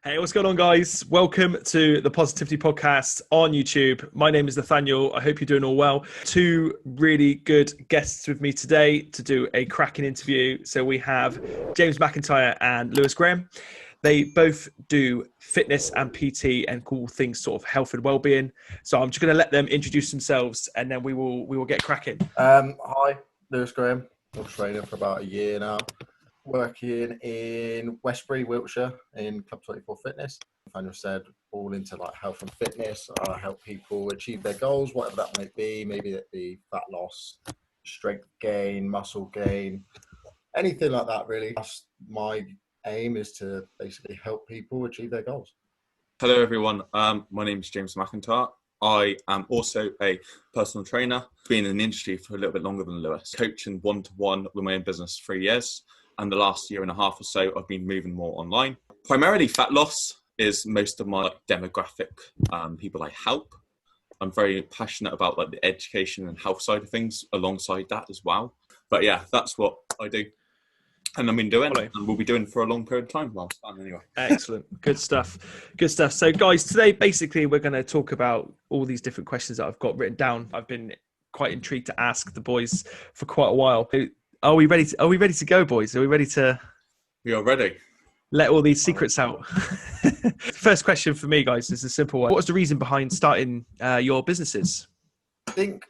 Hey, what's going on, guys? Welcome to the Positivity Podcast on YouTube. My name is Nathaniel. I hope you're doing all well. Two really good guests with me today to do a cracking interview. So we have James McIntyre and Lewis Graham. They both do fitness and PT and cool things, sort of health and well-being. So I'm just going to let them introduce themselves, and then we will get cracking. Hi, Lewis Graham. I've trained for about a year now. Working in Westbury, Wiltshire, in Club 24 Fitness. Nathaniel said, all into like health and fitness. I help people achieve their goals, whatever that might be. Maybe it be fat loss, strength gain, muscle gain, anything like that. Really, that's my aim, is to basically help people achieve their goals. Hello, everyone. My name is James McIntyre. I am also a personal trainer. Been in the industry for a little bit longer than Lewis. Coaching one-to-one with my own business 3 years. And the last year and a half or so, I've been moving more online. Primarily fat loss is most of my demographic, people I help. I'm very passionate about like the education and health side of things alongside that as well. But yeah, that's what I do. And I've been doing, and we'll be doing for a long period of time. Well, anyway. Excellent. Good stuff. Good stuff. So guys, today, basically, we're going to talk about all these different questions that I've got written down. I've been quite intrigued to ask the boys for quite a while. Are we ready to go, boys? Are we ready to... We are ready. Let all these secrets out. First question for me, guys, is a simple one. What was the reason behind starting your businesses? I think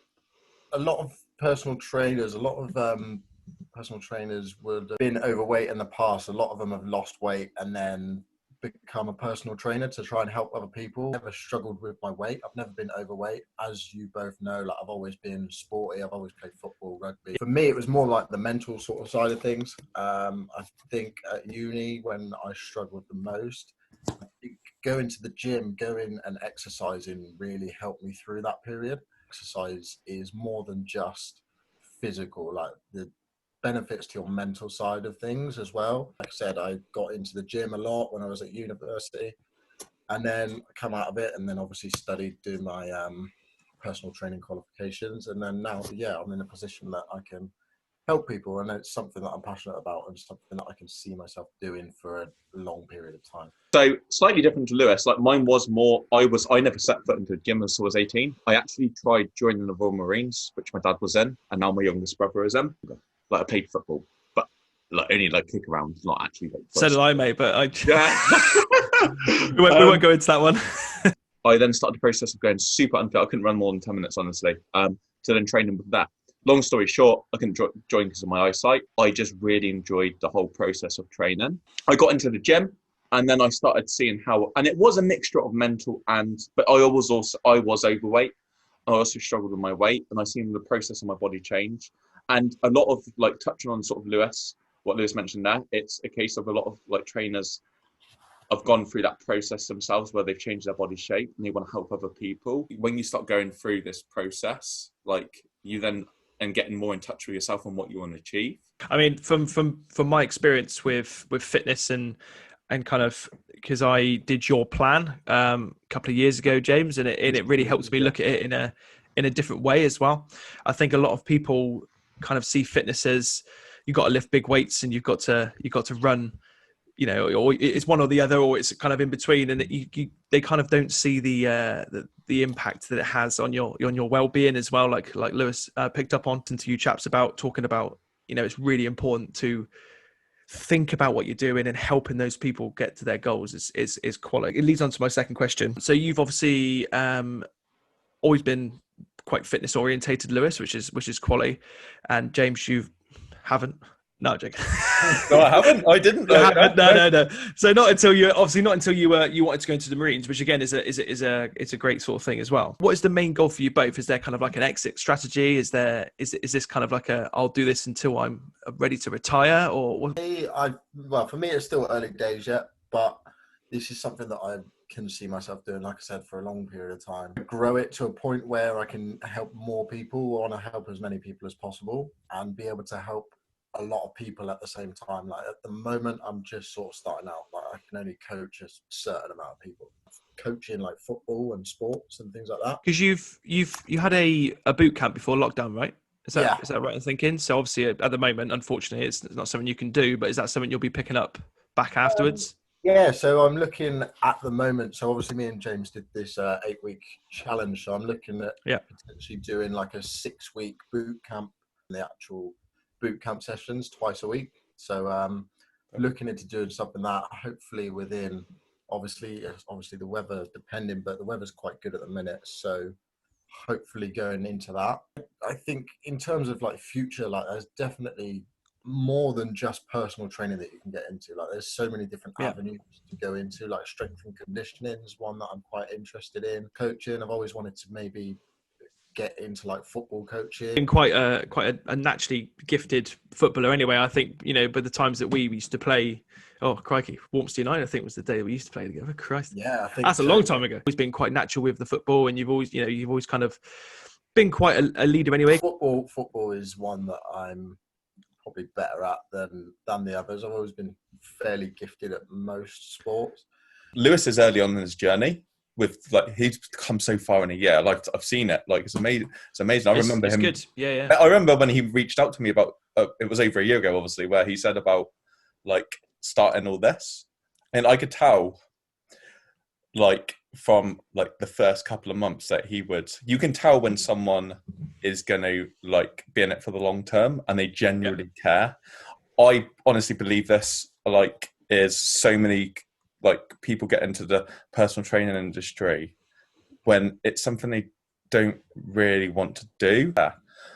a lot of personal trainers would have been overweight in the past. A lot of them have lost weight and then become a personal trainer to try and help other people. I've never struggled with my weight. I've never been overweight. As you both know, like I've always been sporty. I've always played football, rugby. For me, it was more like the mental sort of side of things. I think at uni, when I struggled the most, I think going to the gym, going and exercising really helped me through that period. Exercise is more than just physical, like the benefits to your mental side of things as well. Like I said, I got into the gym a lot when I was at university, and then I come out of it and then obviously studied, do my personal training qualifications, and then now, I'm in a position that I can help people, and it's something that I'm passionate about and something that I can see myself doing for a long period of time. So slightly different to Lewis. Like mine was more, I never set foot into a gym until I was 18. I actually tried joining the Royal Marines, which my dad was in, and now my youngest brother is in. Like I played football, but like only like kick around, not actually like. So did I, mate, but we won't go into that one. I then started the process of going super unfit. I couldn't run more than 10 minutes, honestly. So then training with that. Long story short, I couldn't join because of my eyesight. I just really enjoyed the whole process of training. I got into the gym, and then I started seeing how, and it was a mixture of mental but I was overweight. I also struggled with my weight, and I seen the process of my body change. And a lot of like touching on sort of what Lewis mentioned there, it's a case of a lot of like trainers have gone through that process themselves where they've changed their body shape and they want to help other people. When you start going through this process, like you then and getting more in touch with yourself and what you want to achieve. I mean, from my experience with fitness and kind of, because I did your plan a couple of years ago, James, and it really helps me look at it in a different way as well. I think a lot of people kind of see fitness as you've got to lift big weights and you've got to run, or it's one or the other, or it's kind of in between, and they kind of don't see the impact that it has on your well-being as well. Like Lewis picked up on to you chaps about talking about, it's really important to think about what you're doing and helping those people get to their goals is quality. It leads on to my second question. So you've obviously always been quite fitness orientated, Lewis, which is quality, and James, you haven't. No, Jake. No, I haven't. I didn't. No. So not until you wanted to go into the Marines, which again is a great sort of thing as well. What is the main goal for you both? Is there kind of like an exit strategy? Is this kind of like I'll do this until I'm ready to retire, or what? For me, it's still early days yet, but this is something that I can see myself doing, like I said, for a long period of time. Grow it to a point where I can help more people. I want to help as many people as possible and be able to help a lot of people at the same time. Like at the moment, I'm just sort of starting out. Like I can only coach a certain amount of people. Coaching like football and sports and things like that. Because you had a boot camp before lockdown, right? Is that right in thinking? So obviously at the moment, unfortunately, it's not something you can do. But is that something you'll be picking up back afterwards? Yeah, so I'm looking at the moment. So obviously, me and James did this 8-week challenge. So I'm looking at Yeah. potentially doing like a 6-week boot camp, the actual boot camp sessions twice a week. So looking into doing something that hopefully within, obviously the weather depending, but the weather's quite good at the minute. So hopefully going into that. I think in terms of like future, like there's definitely more than just personal training that you can get into. Like there's so many different Yeah. avenues to go into, like strength and conditioning is one that I'm quite interested in. Coaching, I've always wanted to maybe get into like football coaching. Been quite a naturally gifted footballer anyway. I think, you know, by the times that we used to play, oh crikey, Warmston United, I think was the day we used to play together. Christ, Yeah, I think that's a long time ago. It's been quite natural with the football, and you've always kind of been quite a leader anyway. Football is one that I'm probably better at than the others. I've always been fairly gifted at most sports. Lewis is early on in his journey. With like, he's come so far in a year. Like I've seen it. Like it's amazing. It's amazing. I remember him. Good. Yeah. I remember when he reached out to me about. It was over a year ago, obviously, where he said about like starting all this, and I could tell, like from like the first couple of months that he would. You can tell when someone is going to like be in it for the long term, and they genuinely care. I honestly believe this. Like, is so many. Like people get into the personal training industry when it's something they don't really want to do.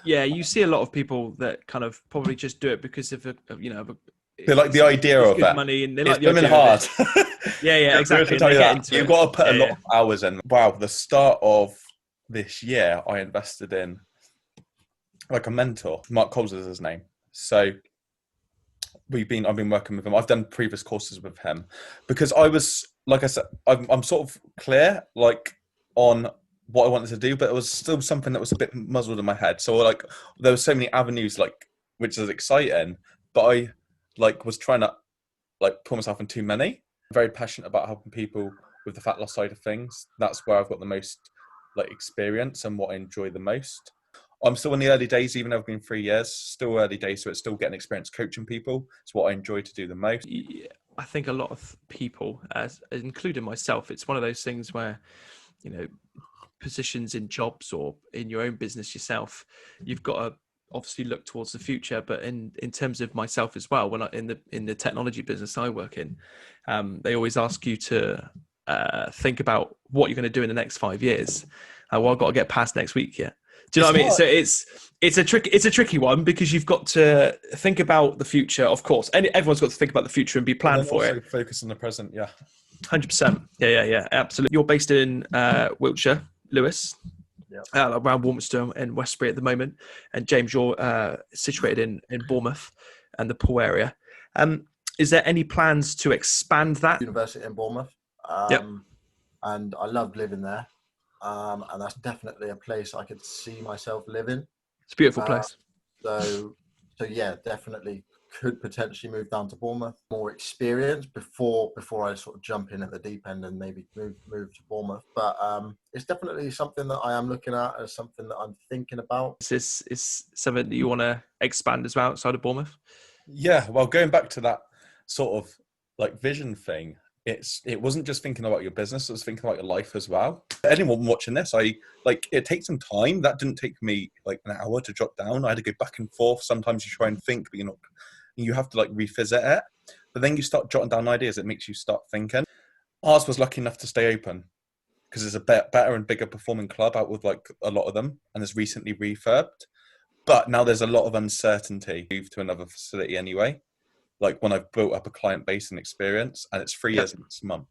Yeah, you see a lot of people that kind of probably just do it because of they like the idea of it. Money, and they it's like the idea hard. Of it. Yeah, exactly. You've got to put a lot of hours in. Wow, the start of this year, I invested in like a mentor. Mark Coles is his name. So I've been working with him. I've done previous courses with him because I was, like I said, I'm sort of clear, like on what I wanted to do, but it was still something that was a bit muzzled in my head. So like, there were so many avenues, like, which is exciting, but I like was trying to like put myself in too many. I'm very passionate about helping people with the fat loss side of things. That's where I've got the most like experience and what I enjoy the most. I'm still in the early days, even though I've been 3 years, still early days. So it's still getting experience coaching people. It's what I enjoy to do the most. Yeah, I think a lot of people, as including myself, it's one of those things where, you know, positions in jobs or in your own business yourself, you've got to obviously look towards the future. But in terms of myself as well, when I in the technology business I work in, they always ask you to think about what you're going to do in the next 5 years. Well, I've got to get past next week yet. Do you know what I mean? So it's a tricky one because you've got to think about the future, of course. And everyone's got to think about the future and be planned for it. Focus on the present, yeah. 100%. Yeah, absolutely. You're based in Wiltshire, Lewis, around Warmston and Westbury at the moment, and James, you're situated in Bournemouth and the Poole area. Is there any plans to expand that? University in Bournemouth, and I loved living there. And that's definitely a place I could see myself living. It's a beautiful place. So yeah, definitely could potentially move down to Bournemouth. More experience before I sort of jump in at the deep end and maybe move to Bournemouth. But it's definitely something that I am looking at as something that I'm thinking about. Is this something that you want to expand as well outside of Bournemouth? Yeah, well, going back to that sort of like vision thing, it wasn't just thinking about your business, it was thinking about your life as well. Anyone watching this, it takes some time. That didn't take me like an hour to jot down. I had to go back and forth. Sometimes you try and think, but you have to like revisit it. But then you start jotting down ideas. It makes you start thinking. Ours was lucky enough to stay open because it's a better and bigger performing club out with like a lot of them, and it's recently refurbed. But now there's a lot of uncertainty. Move to another facility anyway. Like when I've built up a client base and experience, and it's 3 years next month.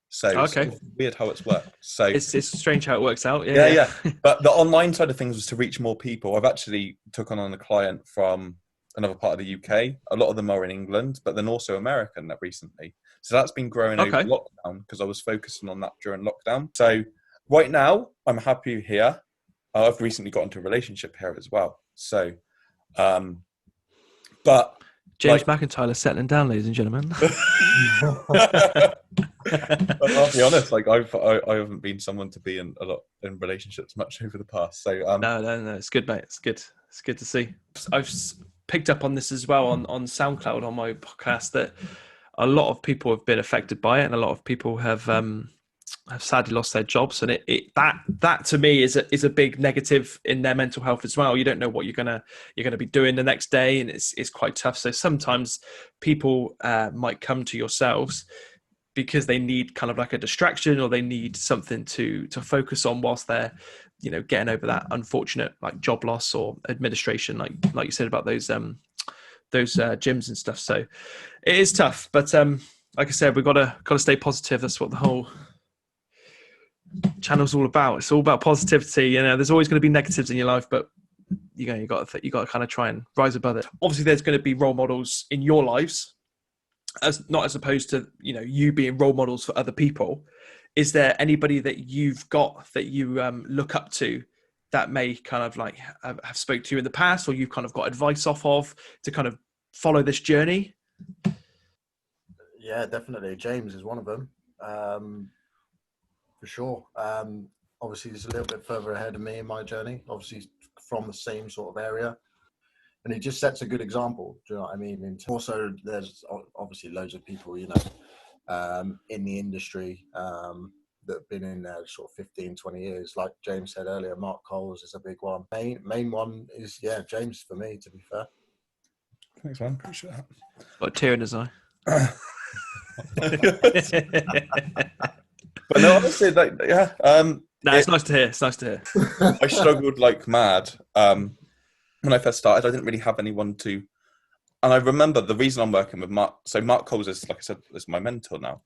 So okay. It's weird how it's worked. So it's strange how it works out. Yeah. But the online side of things was to reach more people. I've actually took on a client from another part of the UK. A lot of them are in England, but then also American recently. So that's been growing over lockdown because I was focusing on that during lockdown. So right now I'm happy here. I've recently got into a relationship here as well. So, but James McIntyre settling down, ladies and gentlemen. I'll be honest, like I haven't been someone to be in relationships much over the past. So no, it's good, mate. It's good to see. I've picked up on this as well on SoundCloud on my podcast that a lot of people have been affected by it, and a lot of people have sadly lost their jobs, and that to me is a big negative in their mental health as well. You don't know what you're gonna be doing the next day, and it's quite tough. So sometimes people might come to yourselves because they need kind of like a distraction, or they need something to focus on whilst they're, you know, getting over that unfortunate like job loss or administration, like you said about those gyms and stuff. So it is tough, but like I said, we've got to stay positive. That's what the whole channel's all about. It's all about positivity. You know, there's always going to be negatives in your life, but you got to kind of try and rise above it. Obviously, there's going to be role models in your lives, as opposed to, you know, you being role models for other people. Is there anybody that you've got that you look up to that may kind of like have spoke to you in the past, or you've kind of got advice off of to kind of follow this journey? Yeah, definitely. James is one of them, for sure. Obviously, he's a little bit further ahead of me in my journey. Obviously, he's from the same sort of area, and he just sets a good example. Do you know what I mean? And also, there's obviously loads of people, you know, in the industry that have been in there sort of 15, 20 years. Like James said earlier, Mark Coles is a big one. Main one is, yeah, James for me, to be fair. Thanks, man. Appreciate that. Got a tear in his eye. But no, honestly, like, yeah. No, it's nice to hear. It's nice to hear. I struggled like mad when I first started. I didn't really have anyone to, and I remember the reason I'm working with Mark. So Mark Coles is, like I said, is my mentor now,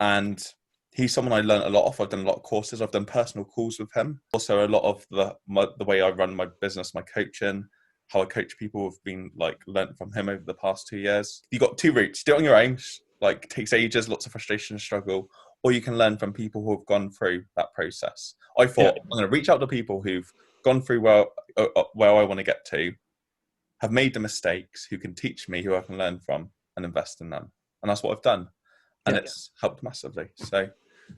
and he's someone I learned a lot off. I've done a lot of courses. I've done personal calls with him. Also, a lot of the way I run my business, my coaching, how I coach people have been like learnt from him over the past 2 years. You got two routes: do it on your own, like takes ages, lots of frustration and struggle, or you can learn from people who have gone through that process. I thought, I'm going to reach out to people who've gone through where I want to get to, have made the mistakes, who can teach me, who I can learn from, and invest in them. And that's what I've done. And it's helped massively. So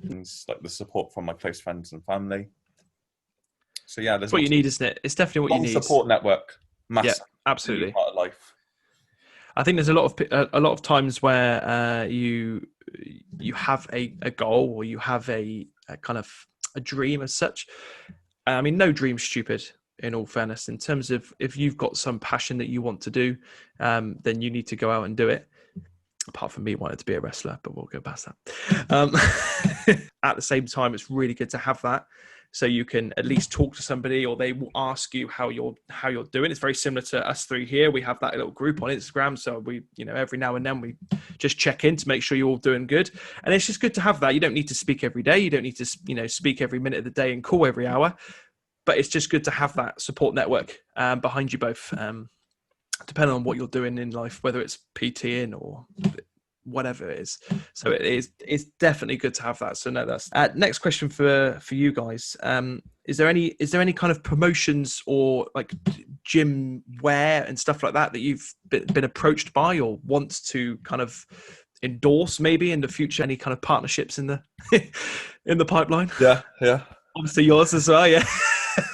things like the support from my close friends and family. So yeah, there's what you need, isn't it? It's definitely what you need. Support network, massive. Yeah, absolutely. Part of life. I think there's a lot of times where you have a goal, or you have a kind of a dream as such. I mean, no dream's stupid, in all fairness. In terms of, if you've got some passion that you want to do, then you need to go out and do it. Apart from me wanting to be a wrestler, but we'll go past that. At the same time, it's really good to have that, so you can at least talk to somebody, or they will ask you how you're doing. It's very similar to us three here. We have that little group on Instagram, so we, you know, every now and then we just check in to make sure you're all doing good. And it's just good to have that. You don't need to speak every day. You don't need to, you know, speak every minute of the day and call every hour. But it's just good to have that support network behind you both, depending on what you're doing in life, whether it's PTing or whatever it is. So it's definitely good to have that. So no, that's next question for you guys. Is there any kind of promotions or like gym wear and stuff like that you've been approached by, or want to kind of endorse maybe in the future? Any kind of partnerships in the in the pipeline? Yeah. Obviously yours as well. Yeah.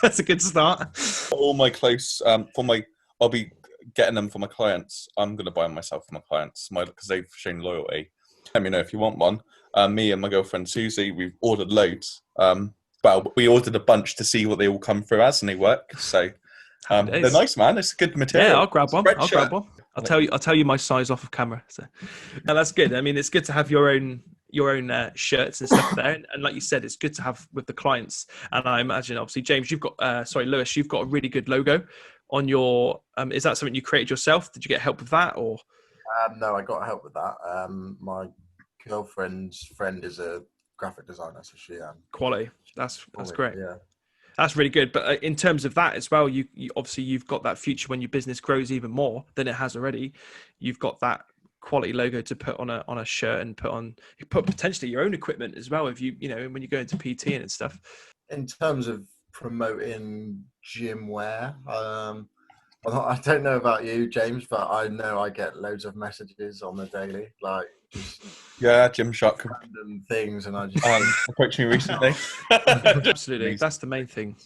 That's a good start. All my close I'll be getting them for my clients. I'm going to buy them myself for my clients, because they've shown loyalty. Let me know if you want one. Me and my girlfriend Susie, we've ordered loads. Well, we ordered a bunch to see what they all come through as, and they work. So they're nice, man. It's good material. Yeah, I'll grab one. I'll tell you my size off of camera. So no, that's good. I mean, it's good to have your own shirts and stuff there, and like you said, it's good to have with the clients. And I imagine, obviously, James, you've got Lewis, you've got a really good logo on your is that something you created yourself? Did you get help with that, or no, I got help with that. My girlfriend's friend is a graphic designer, so she quality. That's great. Yeah, that's really good. But in terms of that as well, you obviously you've got that future when your business grows even more than it has already. You've got that quality logo to put on a shirt, and you put potentially your own equipment as well, if you know, when you go into PT and stuff. In terms of promoting gym wear, well, I don't know about you, James, but I know I get loads of messages on the daily, like just Gymshark random things, and I just approached me recently. Absolutely, that's the main thing.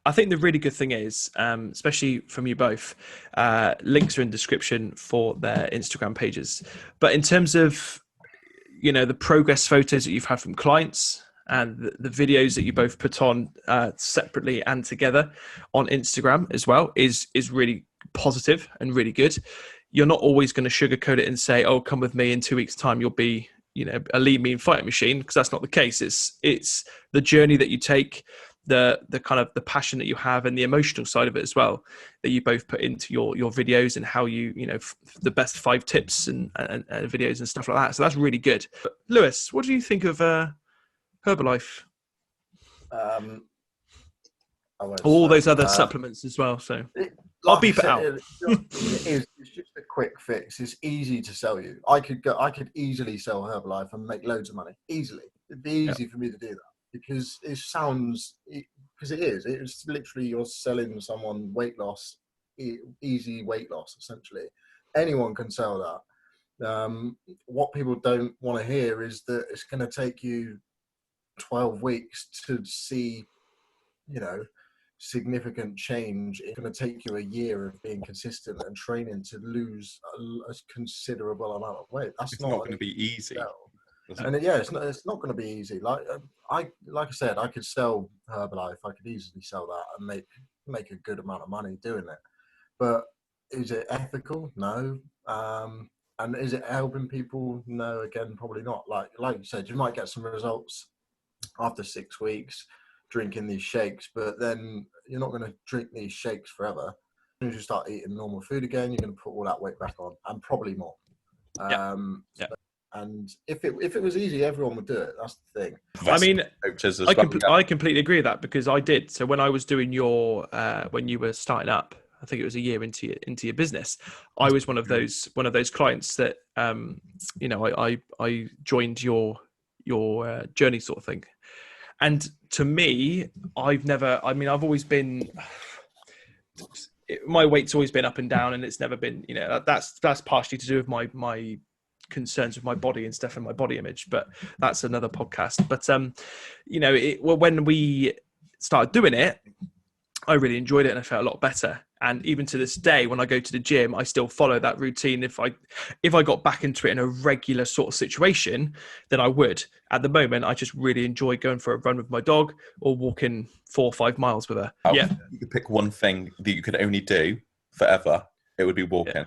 I think the really good thing is, especially from you both, links are in description for their Instagram pages. But in terms of, the progress photos that you've had from clients and the videos that you both put on separately and together on Instagram as well is really positive and really good. You're not always going to sugarcoat it and say, oh, come with me in 2 weeks' time, you'll be, a lean, mean fighting machine, because that's not the case. It's the journey that you take, the kind of the passion that you have, and the emotional side of it as well that you both put into your videos, and how you the best 5 tips and videos and stuff like that. So that's really good. But Lewis, what do you think of Herbalife? All those other supplements as well. So I'll beep it out. It's just a quick fix. It's easy to sell you. I could easily sell Herbalife and make loads of money easily. It'd be easy for me to do that. Because because it is. It's literally you're selling someone weight loss, easy weight loss, essentially. Anyone can sell that. What people don't want to hear is that it's going to take you 12 weeks to see, significant change. It's going to take you a year of being consistent and training to lose a considerable amount of weight. It's not going to be easy. And it's not going to be easy. Like I said, I could sell Herbalife. I could easily sell that and make a good amount of money doing it. But is it ethical? No. And is it helping people? No. Again, probably not. Like you said, you might get some results after 6 weeks drinking these shakes, but then you're not going to drink these shakes forever. As soon as you start eating normal food again, you're going to put all that weight back on, and probably more. And if it was easy, everyone would do it. That's the thing. I mean, I completely agree with that, because I did. So when I was doing your, when you were starting up, I think it was a year into your business, I was one of those clients that, I joined your journey sort of thing. And to me, I've always been, my weight's always been up and down, and it's never been, that's partially to do with my concerns with my body and stuff and my body image, but that's another podcast. But when we started doing it, I really enjoyed it and I felt a lot better. And even to this day, when I go to the gym, I still follow that routine. If I got back into it in a regular sort of situation, then I would. At the moment, I just really enjoy going for a run with my dog or walking 4 or 5 miles with her. Yeah, you could pick one thing that you could only do forever, it would be walking.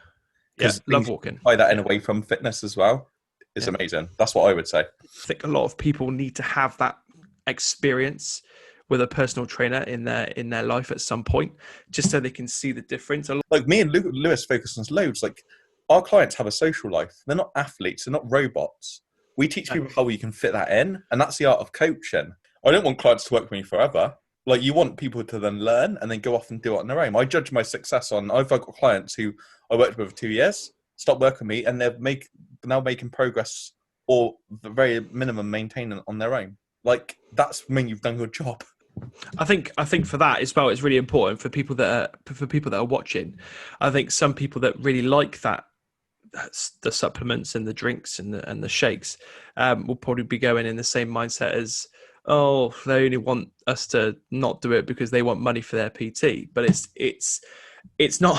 Yeah, love walking. Buy that in away from fitness as well. It's amazing. That's what I would say. I think a lot of people need to have that experience with a personal trainer in their life at some point, just so they can see the difference. Like me and Lewis focus on loads. Like our clients have a social life. They're not athletes. They're not robots. We teach people how you can fit that in, and that's the art of coaching. I don't want clients to work with me forever. Like you want people to then learn and then go off and do it on their own. I judge my success on, I've got clients who I worked with for 2 years, stopped working with me, and they're now making progress, or the very minimum maintaining on their own. Like that's when you've done your job. I think for that as well, it's really important for people that are watching. I think some people that really like the supplements and the drinks and the shakes will probably be going in the same mindset as, oh, they only want us to not do it because they want money for their PT. But it's not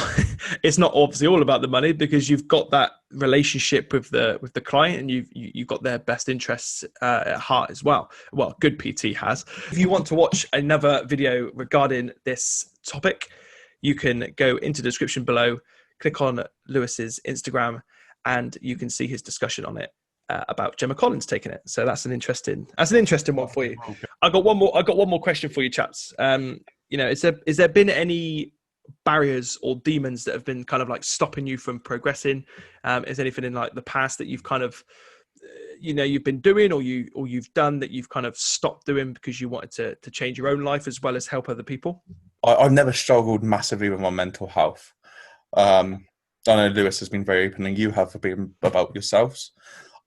it's not obviously all about the money, because you've got that relationship with the client, and you've got their best interests at heart as well. Well, good PT has. If you want to watch another video regarding this topic, you can go into the description below, click on Lewis's Instagram, and you can see his discussion on it about Gemma Collins taking it. So that's an interesting one for you. I got one more question for you, chaps. Is there been any barriers or demons that have been kind of like stopping you from progressing? Is anything in like the past that you've kind of you've been doing or you've done that you've kind of stopped doing because you wanted to change your own life as well as help other people? I've never struggled massively with my mental health. I know Lewis has been very open, and you have been about yourselves.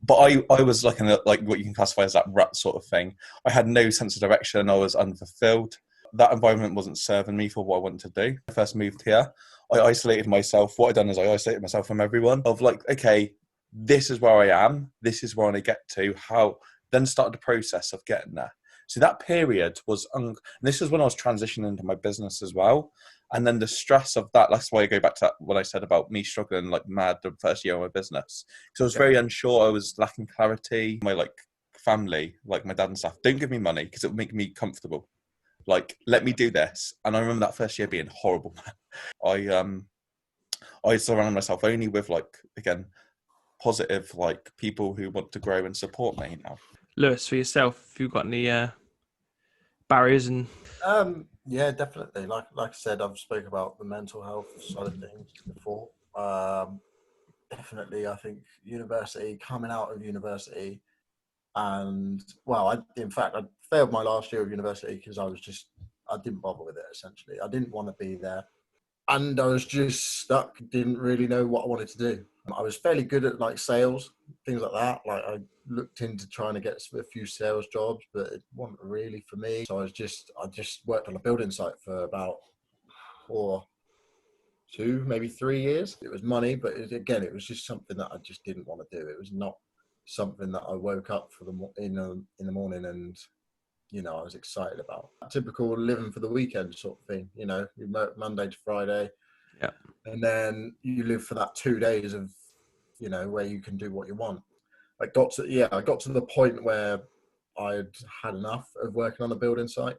But I was like in like what you can classify as that rut sort of thing. I had no sense of direction. I was unfulfilled. That environment wasn't serving me for what I wanted to do. When I first moved here, I isolated myself. What I've done is I isolated myself from everyone. Of like, okay, this is where I am. This is where I want to get to. Then started the process of getting there. So that period was, and this is when I was transitioning into my business as well. And then the stress of that, that's why I go back to that, what I said about me struggling like mad the first year of my business. Because I was very unsure, I was lacking clarity. My like family, like my dad and stuff, don't give me money because it would make me comfortable. Like, let me do this. And I remember that first year being horrible, man. I surround myself only with like, again, positive like people who want to grow and support me now. Lewis, for yourself, have you got any barriers and Yeah, definitely. Like I said, I've spoke about the mental health side of things before. Definitely, I think coming out of university, and well, in fact I failed my last year of university because I didn't bother with it. Essentially, I didn't want to be there, and I was just stuck. Didn't really know what I wanted to do. I was fairly good at like sales, things like that. Like I looked into trying to get a few sales jobs, but it wasn't really for me. So I just worked on a building site for about 2, maybe 3 years. It was money, but it was just something that I just didn't want to do. It was not something that I woke up in the morning and I was excited about. Typical living for the weekend sort of thing. You work Monday to Friday, yeah, and then you live for that 2 days of where you can do what you want. I got to the point where I'd had enough of working on a building site,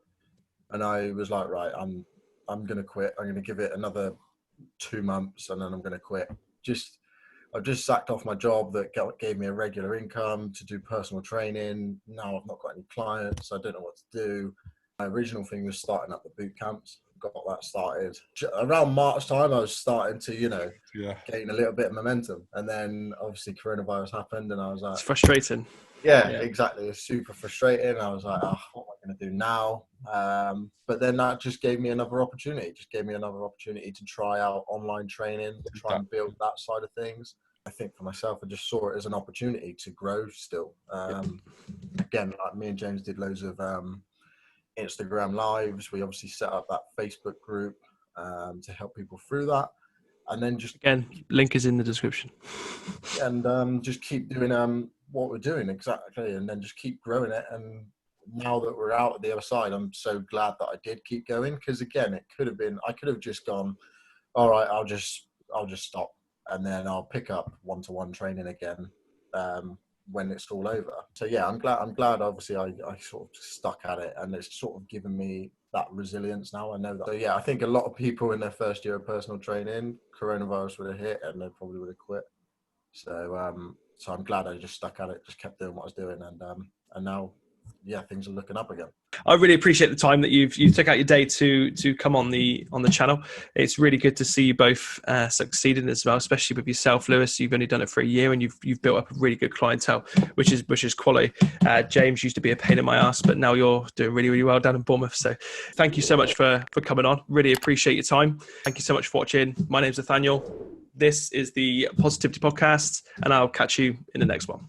and I was like, right, I'm going to quit. I'm going to give it another 2 months, and then I'm going to quit. I've just sacked off my job that gave me a regular income to do personal training. Now I've not got any clients. I don't know what to do. My original thing was starting up the boot camps. Got that started. Around March time, I was starting to, gain a little bit of momentum. And then obviously coronavirus happened, and I was like... It's frustrating. Yeah, exactly. It's super frustrating. I was like, what am I going to do now? But then that just gave me another opportunity. To try out online training, to try and build that side of things. I think for myself, I just saw it as an opportunity to grow still. Again, like me and James did loads of Instagram lives. We obviously set up that Facebook group to help people through that. And then link is in the description. And just keep doing what we're doing exactly, and then just keep growing it. And now that we're out at the other side, I'm so glad that I did keep going, because again, I could have just gone, all right, I'll just stop, and then I'll pick up one-to-one training again when it's all over. So yeah, I'm glad obviously I sort of stuck at it, and it's sort of given me that resilience now. I know that. So yeah, I think a lot of people in their first year of personal training, coronavirus would have hit and they probably would have quit. So I'm glad I just stuck at it, just kept doing what I was doing, and now, yeah, things are looking up again. I really appreciate the time that you took out your day to come on the channel. It's really good to see you both succeeding as well, especially with yourself, Lewis. You've only done it for a year, and you've built up a really good clientele, which is quality. James used to be a pain in my ass, but now you're doing really, really well down in Bournemouth. So thank you so much for coming on. Really appreciate your time. Thank you so much for watching. My name's Nathaniel. This is the Positivity Podcast, and I'll catch you in the next one.